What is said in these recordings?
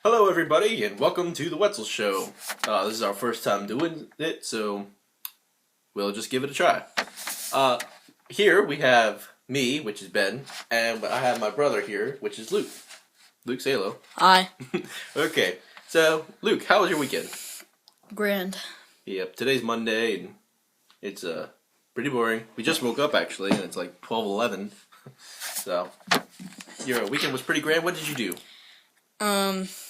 Hello, everybody, and welcome to the Wetzel Show. This is our first time doing it, so we'll just give it a try. Here we have me, which is Ben, and I have my brother here, which is Luke. Luke, say hello. Hi. Okay, so Luke, how was your weekend? Grand. Yep, today's Monday, and it's pretty boring. We just woke up, actually, and it's like 12:11. So, your weekend was pretty grand. What did you do?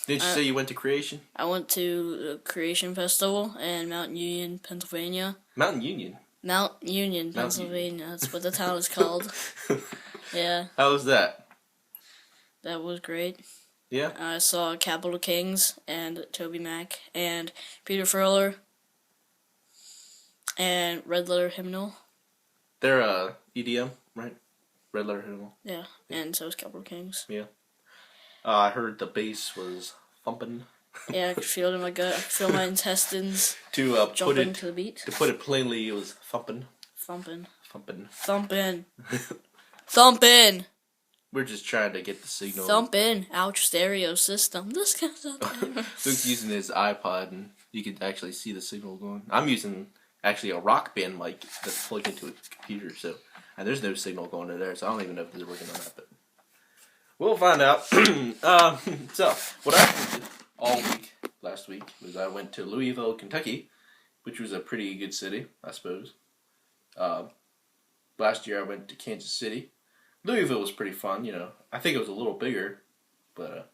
Didn't you say you went to Creation? I went to the Creation Festival in Mount Union, Pennsylvania. Mount Union? Mount Union, Pennsylvania. That's what the town is called. Yeah. How was that? That was great. Yeah? I saw Capital Kings and Toby Mac and Peter Furler and Red Letter Hymnal. They're EDM, right? Red Letter Hymnal. Yeah, and so was Capital Kings. Yeah. I heard the bass was thumping. Yeah, I could feel it in my gut. I could feel my intestines jumping to the beat. To put it plainly, it was thumping. Thumping. Thumping. Thumping. Thumping. We're just trying to get the signal. Thumping. Ouch, stereo system. This comes out there. Luke's using his iPod, and you can actually see the signal going. I'm using actually a Rock Band mic that's plugged into a computer, and there's no signal going to there, so I don't even know if they're working on that, but we'll find out. So, what I did all week last week was I went to Louisville, Kentucky, which was a pretty good city, I suppose. Last year I went to Kansas City. Louisville was pretty fun, I think it was a little bigger, but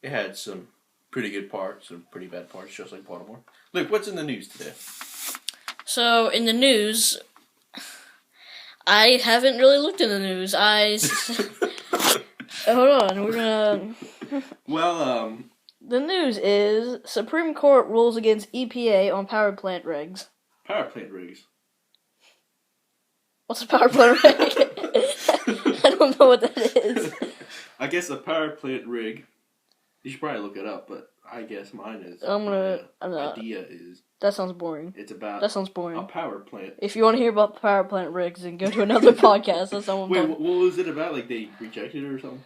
it had some pretty good parts and pretty bad parts, just like Baltimore. Luke, what's in the news today? So, in the news, I haven't really looked in the news. Hold on, we're gonna... Well, The news is, Supreme Court rules against EPA on power plant regs. Power plant rigs. What's a power plant rig? I don't know what that is. I guess a power plant rig, you should probably look it up, but I guess mine is. Idea is. That sounds boring. It's about. That sounds boring. A power plant. If you want to hear about the power plant rigs, then go to another podcast. That's not Wait, what was it about? Like they rejected it or something?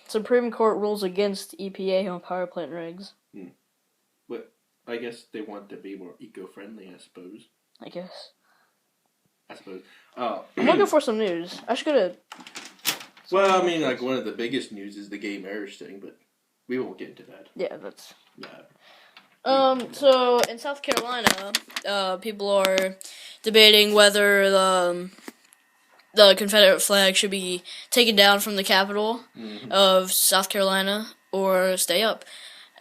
Supreme Court rules against EPA on power plant regs. But I guess they want to be more eco-friendly, I suppose. I guess. I'm looking for some news. I should go to... Well, I mean, like, one of the biggest news is the gay marriage thing, but we won't get into that. Yeah, that's... Yeah. So, in South Carolina, people are debating whether the Confederate flag should be taken down from the capital of South Carolina or stay up.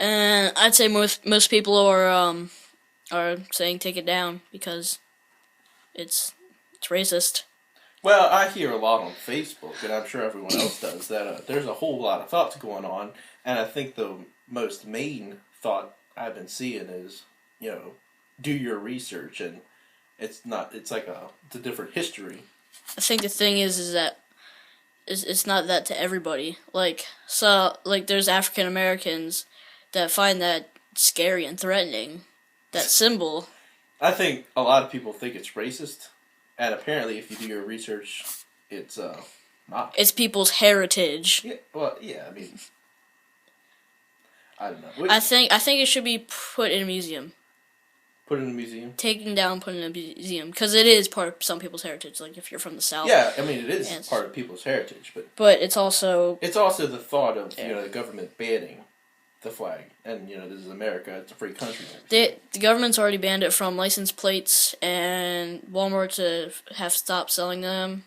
And I'd say most people are saying take it down because it's racist. Well, I hear a lot on Facebook, and I'm sure everyone else does, that there's a whole lot of thoughts going on, and I think the most main thought I've been seeing is, do your research, and it's a different history. I think the thing is that it's not that to everybody. Like there's African Americans that find that scary and threatening, that symbol. I think a lot of people think it's racist, and apparently if you do your research, it's not. It's people's heritage. Yeah, well, yeah, I mean, I don't know. I think it should be put in a museum. Put in a museum? Taken down, put in a museum. Because it is part of some people's heritage, like if you're from the South. Yeah, I mean, it is part of people's heritage, but it's also... It's also the thought of, the government banning the flag. And, this is America, it's a free country. The government's already banned it from license plates, and Walmart to have stopped selling them.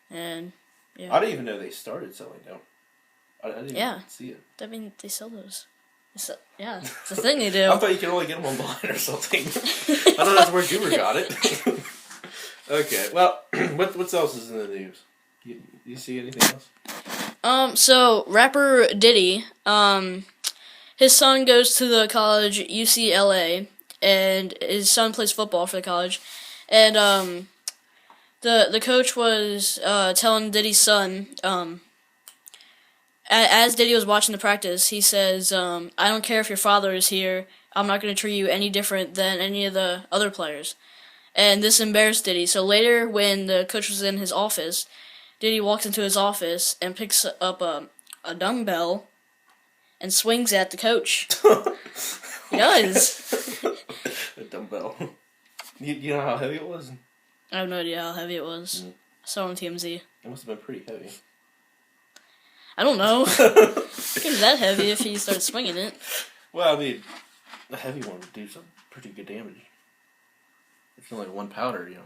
And, yeah. I didn't even know they started selling them. I didn't even see it. I mean, they sell those. Yeah, it's the thing they do. I thought you could only get them online or something. I don't know that's where Goober got it. Okay, well, what else is in the news? You see anything else? So, rapper Diddy, his son goes to the college UCLA, and his son plays football for the college, and, the coach was, telling Diddy's son, as Diddy was watching the practice, he says, I don't care if your father is here, I'm not going to treat you any different than any of the other players. And this embarrassed Diddy. So later, when the coach was in his office, Diddy walks into his office and picks up a dumbbell and swings at the coach. He does. A dumbbell. You know how heavy it was? I have no idea how heavy it was. I saw it on TMZ. It must have been pretty heavy. I don't know. It was that heavy if he started swinging it. Well, I mean, the heavy one would do some pretty good damage. It's only one powder, you know.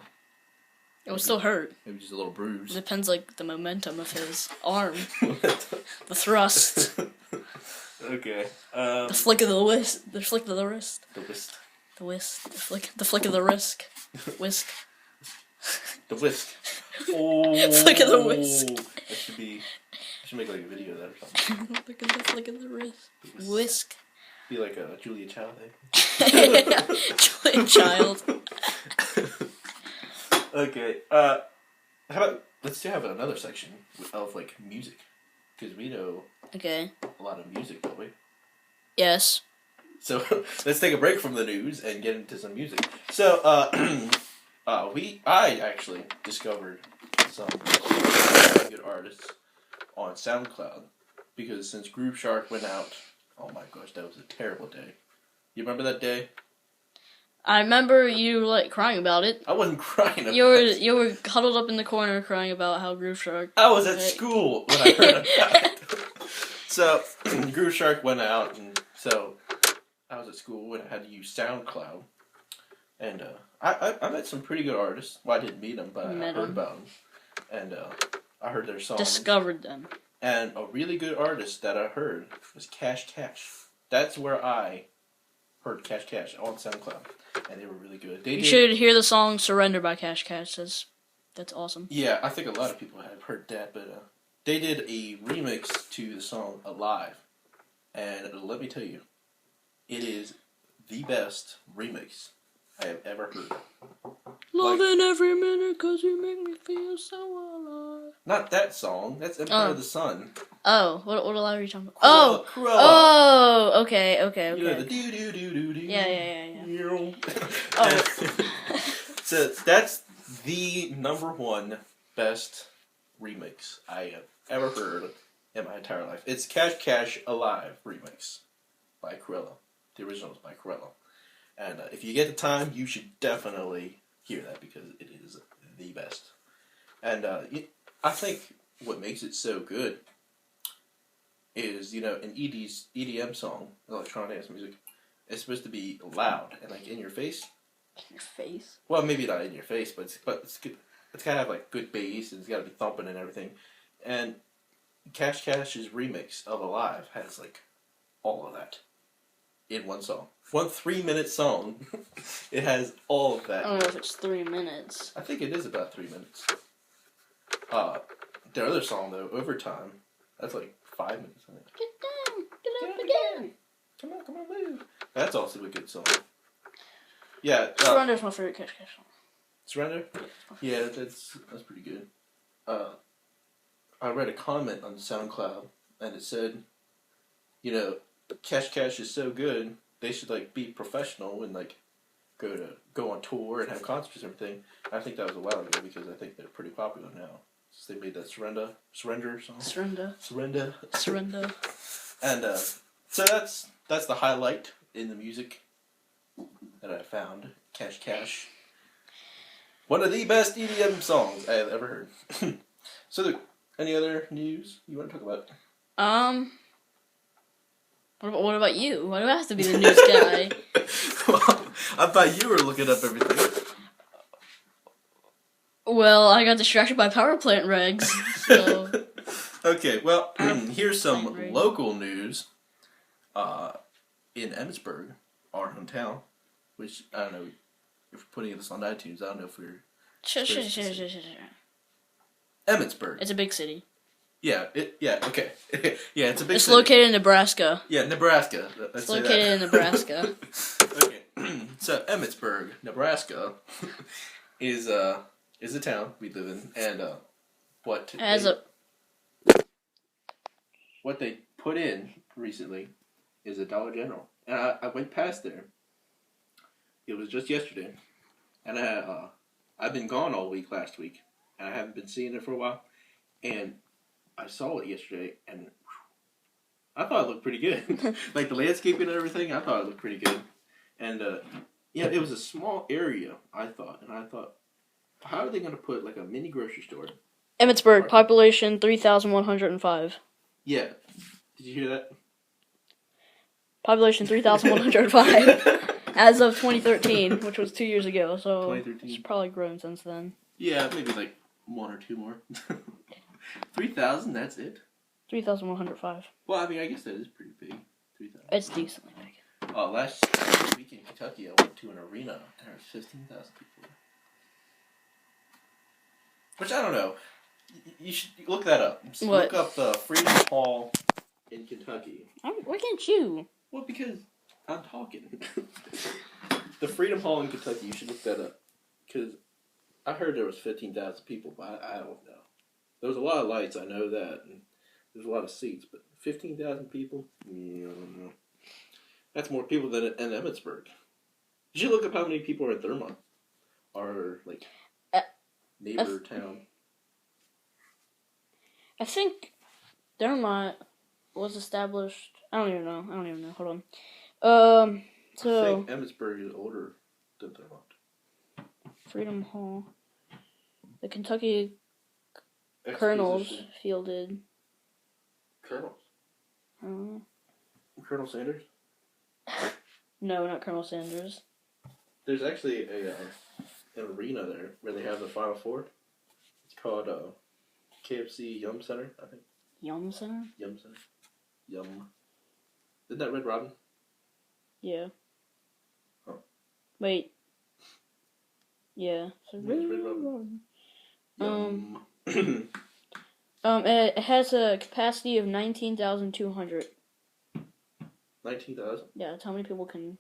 It would still hurt. Maybe just a little bruise. It depends, like, the momentum of his arm. The thrust. Okay. The flick of the wrist. The flick of the wrist. The whisk. The whisk. The flick of the wrist. Whisk. The whisk. Oh. Flick of the whisk. That should be... I should make like a video of that or something. Flick of the wrist. Whisk. Be like a Julia Child thing. Julia Child. Okay. How about let's have another section of like music, because we know Okay. a lot of music, don't we? Yes. So let's take a break from the news and get into some music. So I actually discovered some good artists on SoundCloud, because since Groove Shark went out, oh my gosh, that was a terrible day. You remember that day? I remember you like crying about it. I wasn't crying about it. You were huddled up in the corner crying about how Groove Shark. I was at school when I heard about it. So Groove Shark went out, and so I was at school and I had to use SoundCloud. And I met some pretty good artists. Well, I didn't meet them, but I heard about them. And I heard their songs. Discovered them. And a really good artist that I heard was Cash Cash. That's where I heard Cash Cash on SoundCloud. And they were really good. You should hear the song Surrender by Cash Cash. That's awesome. Yeah, I think a lot of people have heard that, but they did a remix to the song Alive. And let me tell you, it is the best remix I have ever heard. Loving every minute 'cause you make me feel so alive. Not that song. That's Empire of the Sun. Oh, what alive are you talking about? Cruella. Oh, okay. You know, the do-do-do-do-do. Yeah. Oh. So that's the #1 best remix I have ever heard in my entire life. It's Cash Cash Alive remix by Cruella. The original is by Cruella. And if you get the time, you should definitely hear that, because it is the best. And I think what makes it so good is, you know, an EDM song, electronic dance music, it's supposed to be loud and like in your face. In your face? Well, maybe not in your face, but it's good. It's gotta have like good bass, and it's gotta be thumping and everything. And Cash Cash's remix of Alive has like all of that in one song. One 3-minute song. It has all of that. I don't know if it's 3 minutes. I think it is about 3 minutes. Their other song though, Overtime, that's like 5 minutes. I think. Get down, get up again. Come on, move. That's also a good song. Yeah. Surrender's my favorite Cash Cash song. Surrender? Yeah, that's pretty good. I read a comment on SoundCloud, and it said, you know, Cash Cash is so good, they should like be professional and like go on tour and have concerts and everything. I think that was a while ago, because I think they're pretty popular now. So they made that Surrender song. Surrender. And so that's the highlight in the music that I found. Cash Cash. One of the best EDM songs I have ever heard. So, any other news you want to talk about? What about you? Why do I have to be the news guy? Well, I thought you were looking up everything. Well, I got distracted by power plant regs, so... Okay, well, here's some local news. In Emmitsburg, our hometown, which, I don't know, if we're putting this on iTunes, I don't know if we're... Sure. Emmitsburg. It's a big city. Yeah, okay. Yeah, it's a big It's city. located in Nebraska. Yeah, Nebraska. It's located in Nebraska. Okay, so Emmitsburg, Nebraska, is a town we live in, and what they put in recently is a Dollar General, and I went past there. It was just yesterday, and I've been gone all week last week, and I haven't been seeing it for a while, and I saw it yesterday, and I thought it looked pretty good. Like the landscaping and everything, I thought it looked pretty good. And it was a small area, I thought, and I thought, how are they going to put like a mini grocery store? Emmitsburg, population 3,105. Yeah. Did you hear that? Population 3,105 as of 2013, which was 2 years ago. So 2013. it's probably grown since then. Yeah, maybe like one or two more. 3,000. That's it. 3,105. Well, I mean, I guess that is pretty big. 3,000. It's decently big. Last week in Kentucky, I went to an arena. And there was 15,000 people there. Which I don't know. You should look that up. What? Look up the Freedom Hall in Kentucky. Why can't you? Well, because I'm talking. The Freedom Hall in Kentucky. You should look that up. Because I heard there was 15,000 people, but I don't know. There was a lot of lights. I know that. And there's a lot of seats, but 15,000 people? Yeah, I don't know. That's more people than in Emmitsburg. You should look up how many people are in Thurmont. Our, like, neighbor town. I think Dermot was established. I don't even know. Hold on. So I think Emmitsburg is older than Thurmont. Freedom Hall. The Kentucky Colonels fielded. Colonels? Uh, Colonel Sanders? no, not Colonel Sanders. There's actually an arena there where they have the Final Four. It's called KFC Yum Center, I think. Yum Center? Yum Center. Yum. Isn't that Red Robin? Yeah. Oh. Wait. Yeah. So Red Robin. Yum. It has a capacity of 19,200. 19,000? Yeah, that's how many people can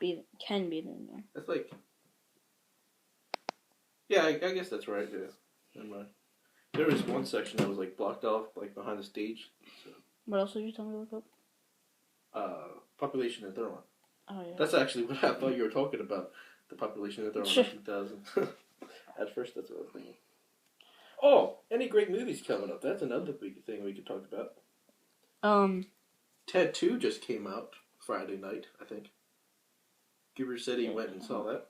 be in there. That's like... Yeah, I guess that's right, yeah. Never mind. There was one section that was like blocked off, like behind the stage. So. What else did you tell me to look up? Population in Thurmont. Oh, yeah. That's actually what I thought you were talking about. The population in Thurmont, 19,000. At first, that's what I was thinking. Oh, any great movies coming up? That's another big thing we could talk about. Ted 2 just came out Friday night, I think. Gibber said he went and saw that.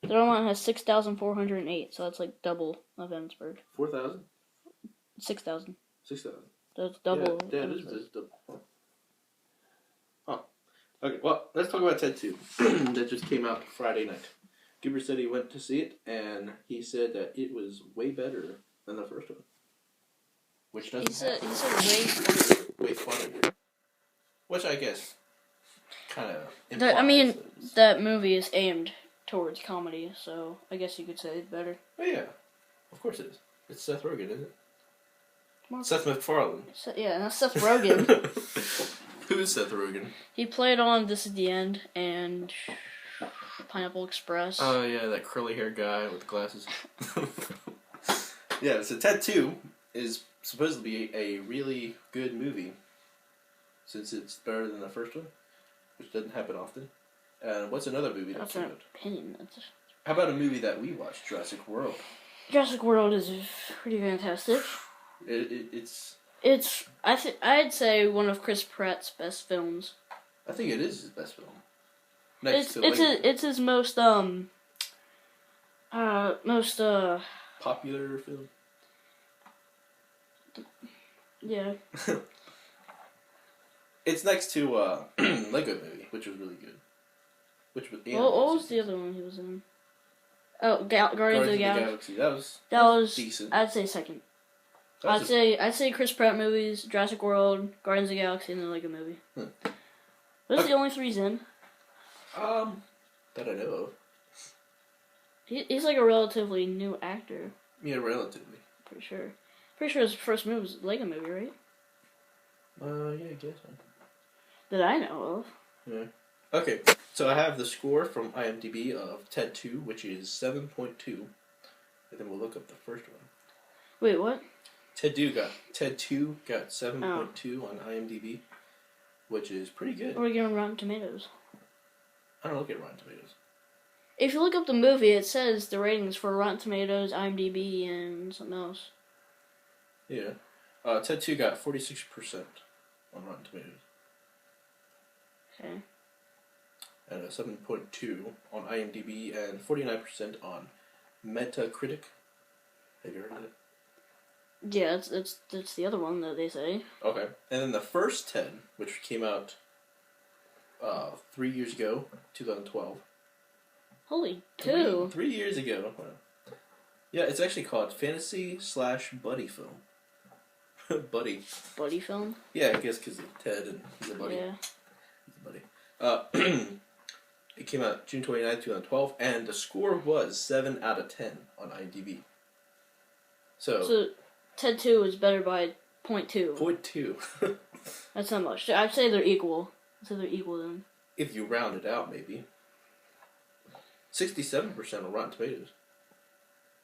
Dermot has 6,408, so that's like double of Emmitsburg. 4,000? 6,000. 6,000. That's double. Yeah, it is double. Huh. Okay, well, let's talk about Ted 2. That just came out Friday night. Gibber said he went to see it, and he said that it was way better than the first one. Which doesn't He said way funnier. Which I guess kind of implies. I mean, that movie is aimed towards comedy, so I guess you could say it's better. Oh, yeah. Of course it is. It's Seth Rogen, isn't it? Seth MacFarlane. Yeah, that's Seth Rogen. Who is Seth Rogen? He played on This Is the End and Pineapple Express. Oh, yeah, that curly haired guy with glasses. Yeah, so Ted 2 is supposed to be a really good movie, since it's better than the first one, which doesn't happen often. And what's another movie that came out? Opinion. How about a movie that we watched, Jurassic World? Jurassic World is pretty fantastic. It's I'd say one of Chris Pratt's best films. I think it is his best film. It's his most popular film. Yeah. It's next to Lego Movie, which was really good. Which was what was the other one he was in? Oh, Guardians of the Galaxy. That was decent. I'd say second. I'd say Chris Pratt movies, Jurassic World, Guardians of the Galaxy, and then Lego Movie. Those are the only three he's in. That I know of. He's like a relatively new actor. Yeah, relatively. Pretty sure his first movie was Lego Movie, right? Yeah, I guess so. That I know of. Yeah. Okay, so I have the score from IMDb of Ted 2, which is 7.2. And then we'll look up the first one. Wait, what? Ted 2 got 7.2 on IMDb, which is pretty good. What are you giving Rotten Tomatoes? I don't look at Rotten Tomatoes. If you look up the movie, it says the ratings for Rotten Tomatoes, IMDb, and something else. Yeah. Ted 2 got 46% on Rotten Tomatoes. Okay. And a 7.2 on IMDb and 49% on Metacritic. Have you heard of it? Yeah, that's the other one that they say. Okay. And then the first 10, which came out 3 years ago, 2012. Holy two. 3 years ago. Wow. Yeah, it's actually called Fantasy/Buddy Film. Buddy. Buddy film? Yeah, I guess because of Ted and he's a buddy. Yeah. He's a buddy. It came out June 29th, 2012, and the score was 7 out of 10 on IMDb. So Ted 2 is better by 0.2. 0.2. That's not much. I'd say they're equal. Then. If you round it out, maybe. 67% on Rotten Tomatoes.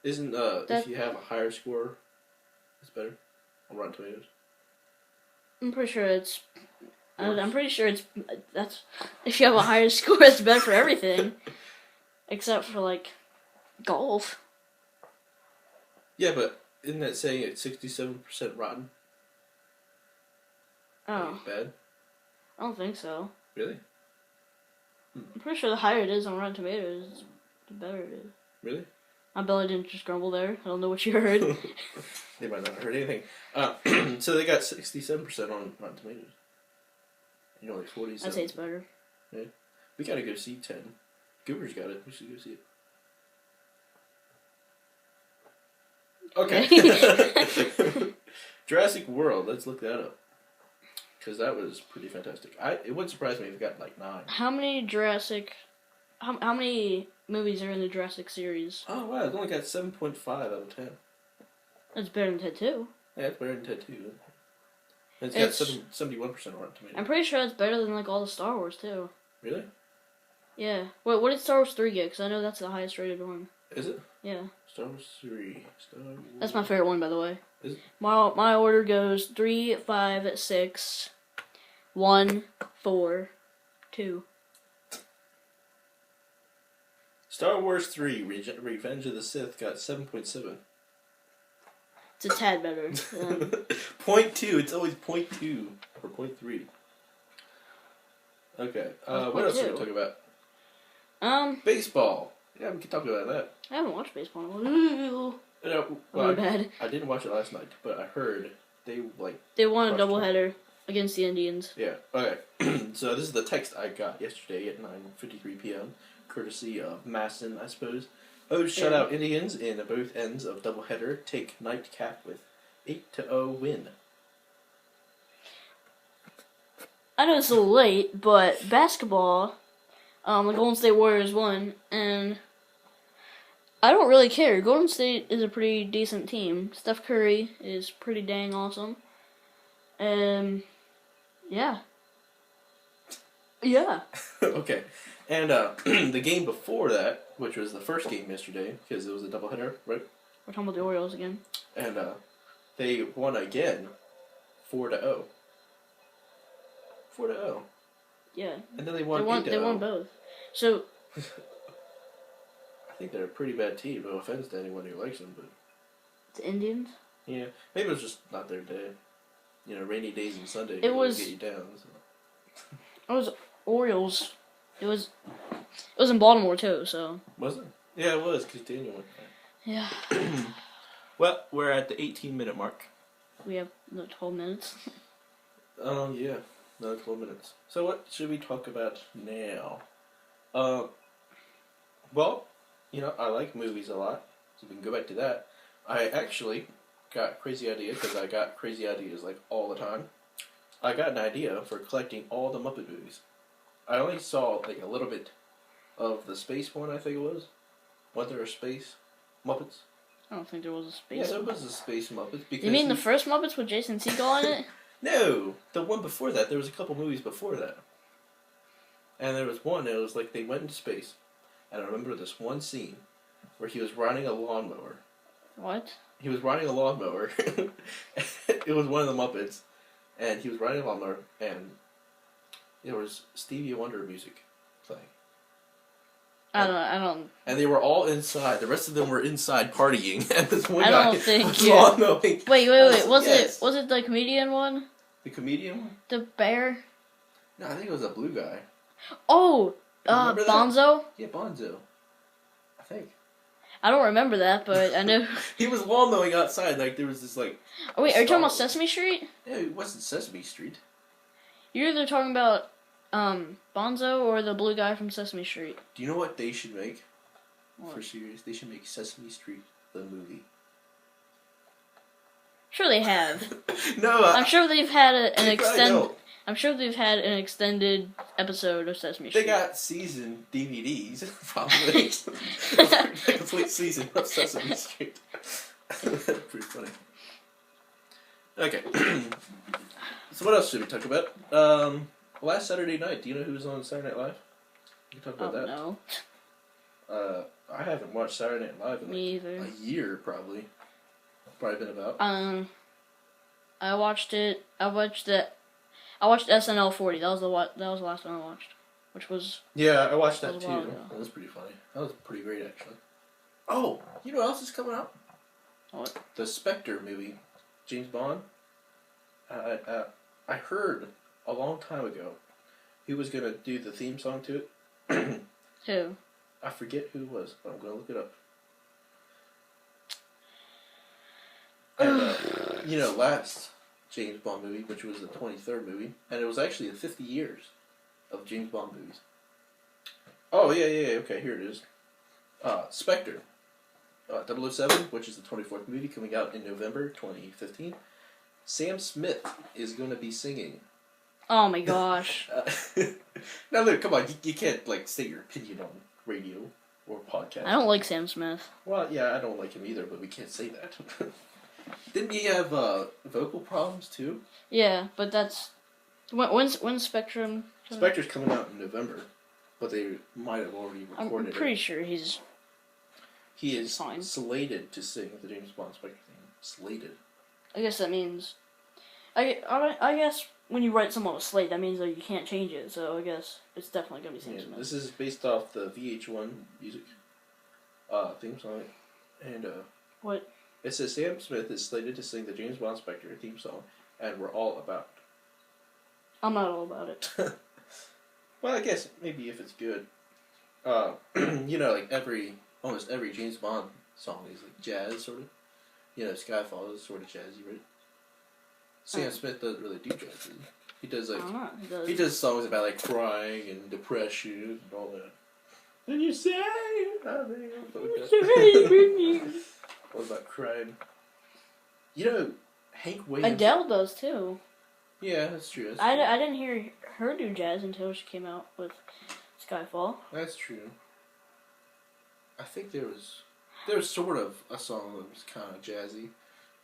Isn't, if you have a higher score, it's better on Rotten Tomatoes? I'm pretty sure it's... I'm pretty sure that's... If you have a higher score, it's better for everything. Except for, like, golf. Yeah, but isn't that saying it's 67% rotten? Oh. Bad? I don't think so. Really? I'm pretty sure the higher it is on Rotten Tomatoes, the better it is. Really? My belly didn't just grumble there. I don't know what you heard. They might not have heard anything. So they got 67% on Rotten Tomatoes. You know, like 47. I'd say it's better. Yeah. We gotta go see 10. Goober's got it. We should go see it. Okay. Jurassic World. Let's look that up. Because that was pretty fantastic. It wouldn't surprise me if it got like 9. How many How many movies are in the Jurassic series? Oh, wow. It's only got 7.5 out of 10. That's better than Ted 2. Yeah, it's better than Ted 2. And it's got 71% on Rotten Tomatoes. I'm pretty sure it's better than like all the Star Wars too. Really? Yeah. What did Star Wars 3 get? Because I know that's the highest rated one. Is it? Yeah. Star Wars 3. Star Wars. That's my favorite one, by the way. Is it? My order goes 3, 5, 6, 1, 4, 2. Star Wars 3, Revenge of the Sith got 7.7. It's a tad better. 0.2. It's always 0.2 or 0.3. Okay. What else are we talking about? Baseball. Yeah, we can talk about that. I haven't watched baseball in a while. Well, bad. I didn't watch it last night, but I heard they won a doubleheader against the Indians. Yeah. Okay. So this is the text I got yesterday at 9:53 p.m. courtesy of Masson, I suppose. O's shut out Indians in both ends of doubleheader. Take nightcap with 8-0 win. I know it's a little late, but basketball, the Golden State Warriors won, and I don't really care. Golden State is a pretty decent team. Steph Curry is pretty dang awesome. Yeah. Yeah. Okay. And the game before that, which was the first game yesterday, because it was a doubleheader, right? We're talking about the Orioles again. And they won again, 4-0. 4-0. Yeah. And then they won 8-0. They won both. So. I think they're a pretty bad team. No offense to anyone who likes them, but. The Indians. Yeah, maybe it was just not their day. You know, rainy days and Sunday it was get you down. So. It was Orioles. It was in Baltimore too. So. Was it? Yeah, it was because Daniel went there. Yeah. Well, we're at the 18-minute mark. We have 12 minutes. Yeah. Another 12 minutes. So what should we talk about now? Well, you know, I like movies a lot, so we can go back to that. I actually got a crazy idea, because I got crazy ideas, like, all the time. I got an idea for collecting all the Muppet movies. I only saw, like, a little bit of the space one, I think it was. Wasn't there a space Muppets? I don't think there was a space. Yeah, there was a space Muppets. Because you mean the first Muppets with Jason Segel in it? No! The one before that. There was a couple movies before that. And there was one, it was like they went into space. And I remember this one scene where he was riding a lawnmower. What? He was riding a lawnmower. It was one of the Muppets. And he was riding a lawnmower, and there was Stevie Wonder music playing. I don't. And they were all inside. The rest of them were inside partying. And this one I guy don't think was lawn mowing. Wait. Was it the comedian one? The comedian one? The bear. No, I think it was a blue guy. Oh, Remember that? Bonzo. Yeah, Bonzo. I think. I don't remember that, but I know. He was lawn mowing outside. Like there was this like. Oh wait, are you talking about Sesame Street? Yeah, it wasn't Sesame Street. You're either talking about Bonzo or the blue guy from Sesame Street. Do you know what they should make? What? For series, they should make Sesame Street the movie. Sure they have. No, I'm sure they've had an they probably don't. I'm sure they've had an extended episode of Sesame Street. They got season DVDs, probably. A complete season of Sesame Street. Pretty funny. Okay. So what else should we talk about? Last Saturday night, do you know who was on Saturday Night Live? We can talk about that. No. I haven't watched Saturday Night Live in Me either. a year, probably. Probably been about. I watched it. I watched SNL 40. That was the last one I watched, which was. Yeah, I watched that was a too. while ago. That was pretty funny. That was pretty great, actually. Oh, you know what else is coming out? What? The Spectre movie, James Bond. I heard a long time ago he was gonna do the theme song to it. Who? I forget who it was, but I'm gonna look it up. And you know, last James Bond movie, which was the 23rd movie, and it was actually the 50 years of James Bond movies. Oh yeah, okay, here it is. Spectre. 007, which is the 24th movie coming out in November 2015. Sam Smith is going to be singing. Oh my gosh. Now look, come on, you can't like state your opinion on radio or podcast. I don't like Sam Smith. Well, yeah, I don't like him either, but we can't say that. Didn't he have vocal problems too? Yeah, but that's when's Spectrum? Spectre's coming out in November, but they might have already recorded it. I'm pretty sure he's. He is fine. slated to sing the James Bond Spectre theme. Slated. I guess that means. I guess when you write someone with slate, that means that you can't change it. So I guess it's definitely gonna be Sam Smith. This is based off the VH1 music theme song, and what? It says Sam Smith is slated to sing the James Bond Spectre theme song, and we're all about. I'm not all about it. Well, I guess maybe if it's good. You know, like almost every James Bond song is like jazz, sort of. You know, Skyfall is sort of jazzy, right? Sam Smith doesn't really do jazz. He does like he does songs about like crying and depression and all that. And you say, what about crying? You know, Hank Williams. Adele does too. Yeah, that's true. I didn't hear her do jazz until she came out with Skyfall. That's true. I think there was sort of a song that was kind of jazzy.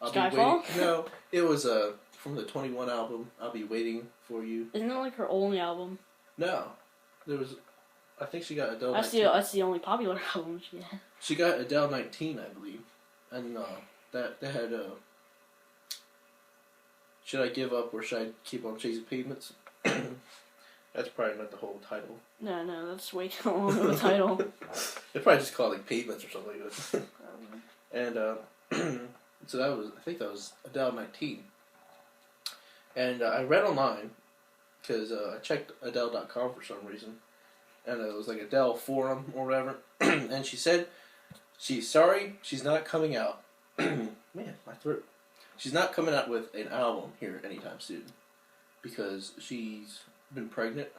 Skyfall? No, it was from the 21 album. I'll Be Waiting for You. Isn't that like her only album? No, there was. I think she got Adele. That's the only popular album she had. She got Adele 19, I believe, and that had Should I Give Up or Should I Keep on Chasing Pavements? That's probably not the whole title. No, that's way too long of a title. They probably just call it like Pavements or something like that. And so I think that was Adele 19. And I read online, because I checked Adele.com for some reason, and it was like Adele forum or whatever, and she said she's sorry she's not coming out. Man, my throat. She's not coming out with an album here anytime soon, because she's been pregnant,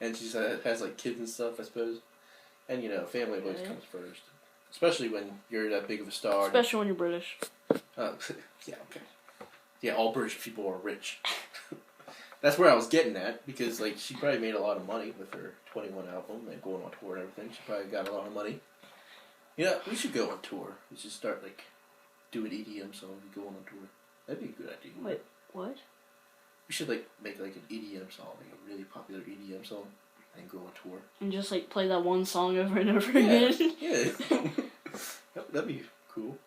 and she has like kids and stuff, I suppose, and you know, family always comes first, especially when you're that big of a star. Especially when you're British. Yeah, okay. Yeah, all British people are rich. That's where I was getting at, because like she probably made a lot of money with her 21 album and going on tour and everything. She probably got a lot of money. Yeah, we should go on tour. We should start like doing EDM songs and go on tour. That'd be a good idea. Wait, what? We should like make like an EDM song, like a really popular EDM song, and go on tour. And just like play that one song over and over again. Yeah. That'd be cool.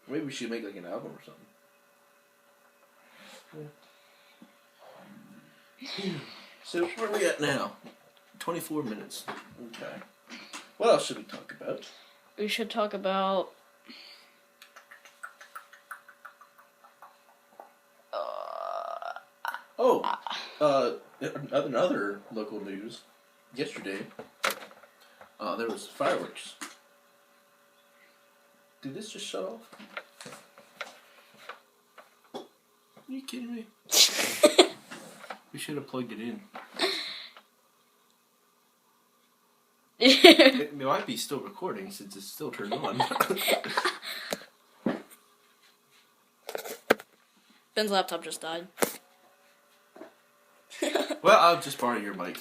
Maybe we should make like an album or something. Yeah. So where are we at now? 24 minutes. Okay. What else should we talk about? We should talk about Oh, another local news. Yesterday, there was fireworks. Did this just shut off? Are you kidding me? We should have plugged it in. It might be still recording since it's still turned on. Ben's laptop just died. Well, I'll just borrow your mic.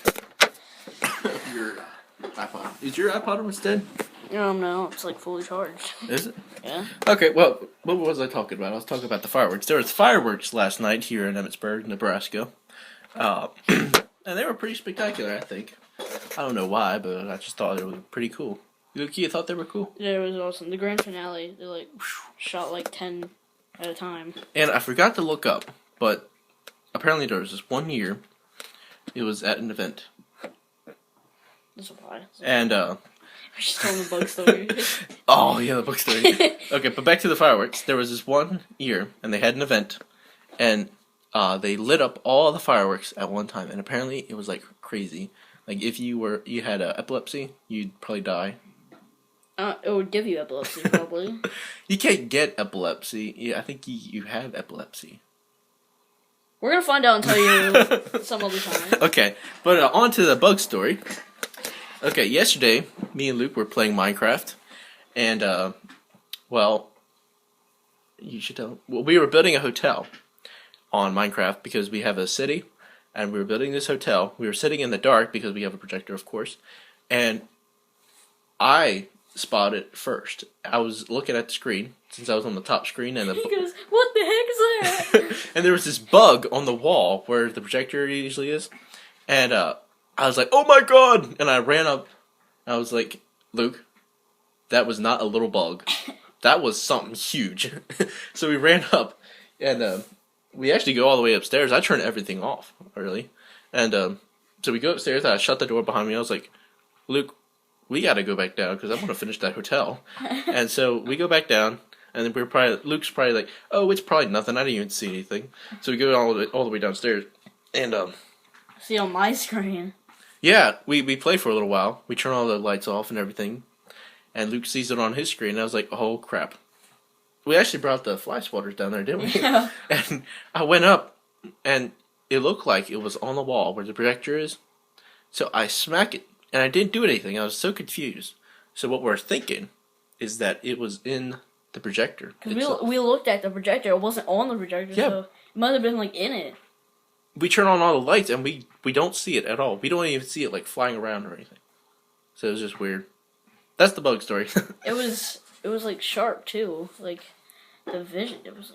Your iPod. Is your iPod almost dead? No, it's like fully charged. Is it? Yeah. Okay, well, what was I talking about? I was talking about the fireworks. There was fireworks last night here in Emmitsburg, Nebraska. And they were pretty spectacular, I think. I don't know why, but I just thought they were pretty cool. You thought they were cool? Yeah, it was awesome. The grand finale, they like shot like 10 at a time. And I forgot to look up, but apparently there was this one year, it was at an event. That's a lie. And, We're just telling the bug story. oh, yeah, the book story. Okay, but back to the fireworks. There was this one year, and they had an event, and they lit up all the fireworks at one time, and apparently it was, like, crazy. Like, if you had epilepsy, you'd probably die. It would give you epilepsy, probably. You can't get epilepsy. Yeah, I think you have epilepsy. We're gonna find out and tell you some other time. Okay, but on to the bug story. Okay, yesterday, me and Luke were playing Minecraft, and, well, you should tell. Well, we were building a hotel on Minecraft because we have a city, and we were building this hotel. We were sitting in the dark because we have a projector, of course, and I spotted it first. I was looking at the screen, since I was on the top screen, and He goes, "What the heck is that?" and there was this bug on the wall where the projector usually is, and I was like, "Oh my god!" And I ran up, and I was like, "Luke, that was not a little bug. That was something huge." So we ran up, and we actually go all the way upstairs. I turned everything off early, and so we go upstairs. I shut the door behind me. I was like, "Luke, we got to go back down because I want to finish that hotel." And so we go back down, and then Luke's probably like, "Oh, it's probably nothing. I didn't even see anything." So we go all the way downstairs, and See on my screen. yeah, we play for a little while. We turn all the lights off and everything, and Luke sees it on his screen. And I was like, "Oh crap!" We actually brought the fly swatters down there, didn't we? Yeah. And I went up, and it looked like it was on the wall where the projector is. So I smack it, and I didn't do anything. I was so confused. So what we're thinking is that it was in the projector. Because we looked at the projector. It wasn't on the projector, Yeah. so it might have been like in it. We turn on all the lights, and we don't see it at all. We don't even see it like flying around or anything. So it was just weird. That's the bug story. It was like sharp too. Like the vision. It was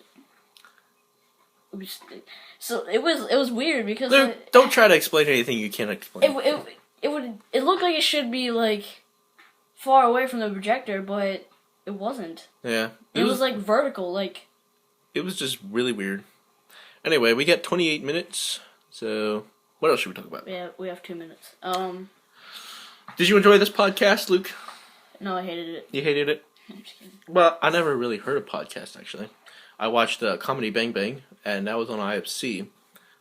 weird because Luke, don't try to explain anything you can't explain. it looked like it should be like far away from the projector, but it wasn't. Yeah. It was like vertical, like. It was just really weird. Anyway, we got 28 minutes, so what else should we talk about? Yeah, we have 2 minutes. Did you enjoy this podcast, Luke? No, I hated it. You hated it? I'm just kidding. Well, I never really heard a podcast, actually. I watched Comedy Bang Bang, and that was on IFC.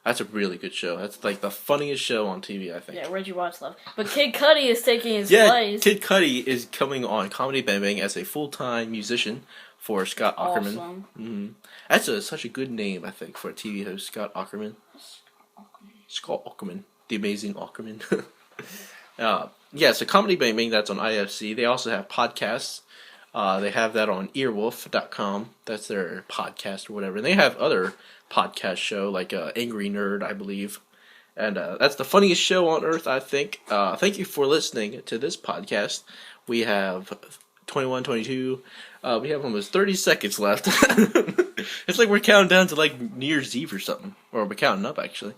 That's a really good show. That's like the funniest show on TV, I think. Yeah, Reggie Watts love. But Kid Cudi is taking his Yeah, place. Kid Cudi is coming on Comedy Bang Bang as a full-time musician for Scott Ackerman. Awesome. Mm-hmm. That's such a good name, I think, for a TV host, Scott Ackerman. Scott Ackerman. The amazing Ackerman. Yeah, so Comedy Bang Bang, that's on IFC. They also have podcasts. They have that on earwolf.com. That's their podcast or whatever. And they have other podcast show like Angry Nerd, I believe. And that's the funniest show on earth, I think. Thank you for listening to this podcast. We have 21, 22. We have almost 30 seconds left. It's like we're counting down to like New Year's Eve or something. Or we're counting up, actually.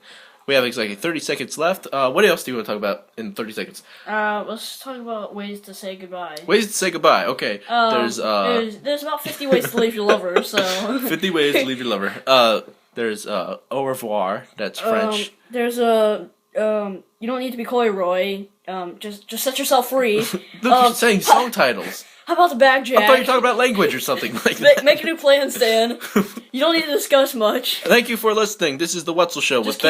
We have exactly 30 seconds left. What else do you want to talk about in 30 seconds? Let's talk about ways to say goodbye. Ways to say goodbye. Okay. There's about 50 ways to leave your lover, so... 50 ways to leave your lover. There's au revoir. That's French. There's you don't need to be coy, Roy. Just set yourself free. Look, you're saying song titles. How about the bag jack? I thought you were talking about language or something like that. Make a new plan, Stan. You don't need to discuss much. Thank you for listening. This is the Wetzel Show with Ben.